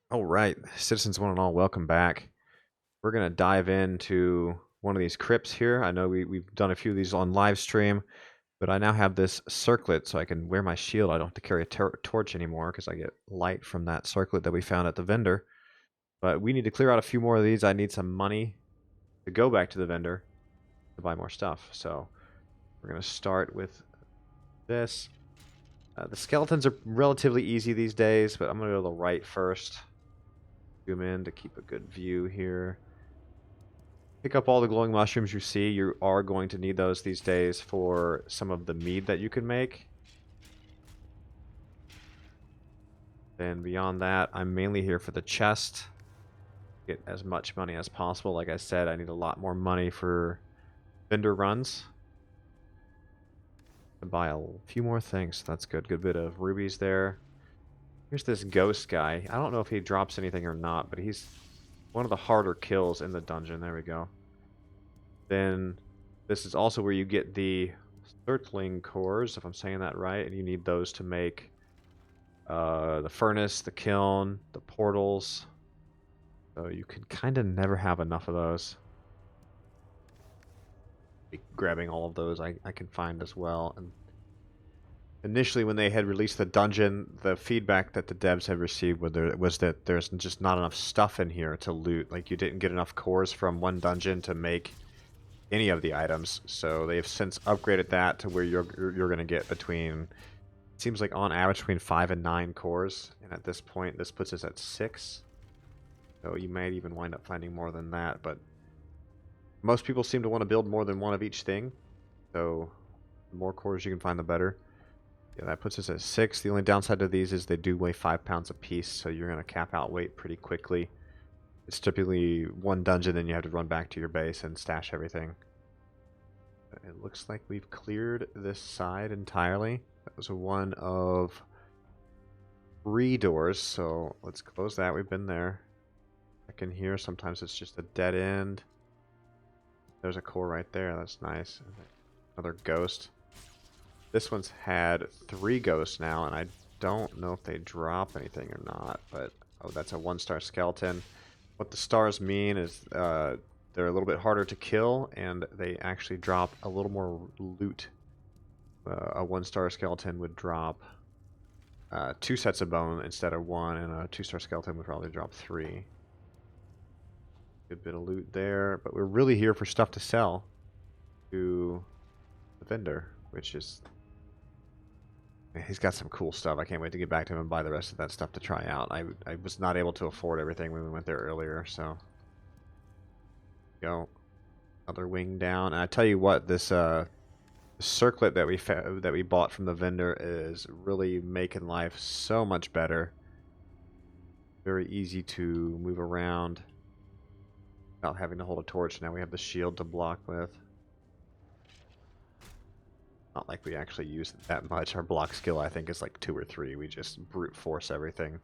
All right, citizens one and all, welcome back. We're going to dive into one of these crypts here. I know we've done a few of these on live stream, but I now have this circlet so I can wear my shield. I don't have to carry a torch anymore because I get light from that circlet that we found at the vendor. But we need to clear out a few more of these. I need some money to go back to the vendor to buy more stuff. So we're going to start with this. The skeletons are relatively easy these days, but I'm going to go to the right first. Zoom in to keep a good view here. Pick up all the glowing mushrooms you see. You are going to need those these days for some of the mead that you can make. Then beyond that, I'm mainly here for the chest. Get as much money as possible. Like I said, I need a lot more money for vendor runs. To buy a few more things. That's good. Good bit of rubies there. Here's this ghost guy. I don't know if he drops anything or not, but he's one of the harder kills in the dungeon. There we go. Then this is also where you get the Surtling cores, if I'm saying that right, and you need those to make the furnace, the kiln, the portals. So you can kind of never have enough of those. Grabbing all of those I can find as well. And initially, when they had released the dungeon, the feedback that the devs had received was that there's just not enough stuff in here to loot. Like, you didn't get enough cores from one dungeon to make any of the items. So they've since upgraded that to where you're going to get between, it seems like on average, between 5 and 9 cores. And at this point, this puts us at 6. So you might even wind up finding more than that. But most people seem to want to build more than one of each thing. So the more cores you can find, the better. Yeah, that puts us at 6. The only downside to these is they do weigh 5 pounds apiece, so you're going to cap out weight pretty quickly. It's typically one dungeon, then you have to run back to your base and stash everything. It looks like we've cleared this side entirely. That was one of 3 doors, so let's close that. We've been there. Back in here, sometimes it's just a dead end. There's a core right there. That's nice. Another ghost. This one's had 3 ghosts now, and I don't know if they drop anything or not, but oh, that's a 1-star skeleton. What the stars mean is they're a little bit harder to kill, and they actually drop a little more loot. A 1-star skeleton would drop 2 sets of bone instead of 1, and a 2-star skeleton would probably drop 3. Good bit of loot there, but we're really here for stuff to sell to the vendor, which is... He's got some cool stuff. I can't wait to get back to him and buy the rest of that stuff to try out. I was not able to afford everything when we went there earlier, so... Go. Another wing down. And I tell you what, this circlet that we bought from the vendor is really making life so much better. Very easy to move around without having to hold a torch. Now we have the shield to block with. Not like we actually use it that much. Our block skill, I think, is like 2 or 3. We just brute force everything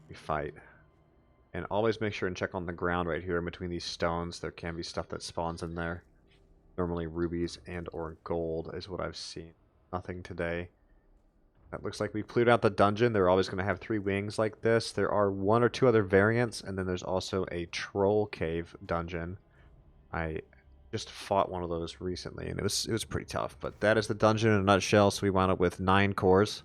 we fight. And always make sure and check on the ground right here in between these stones. There can be stuff that spawns in there. Normally rubies and or gold is what I've seen. Nothing today. That looks like we've cleared out the dungeon. They're always going to have 3 wings like this. There are 1 or 2 other variants, and then there's also a troll cave dungeon. I just fought one of those recently, and it was pretty tough. But that is the dungeon in a nutshell. So we wound up with 9 cores,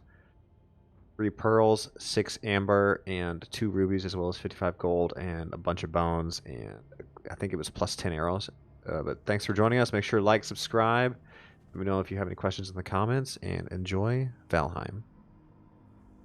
3 pearls, 6 amber, and 2 rubies, as well as 55 gold and a bunch of bones, and I think it was plus 10 arrows. But thanks for joining us. Make sure to like, subscribe. Let me know if you have any questions in the comments, and enjoy Valheim.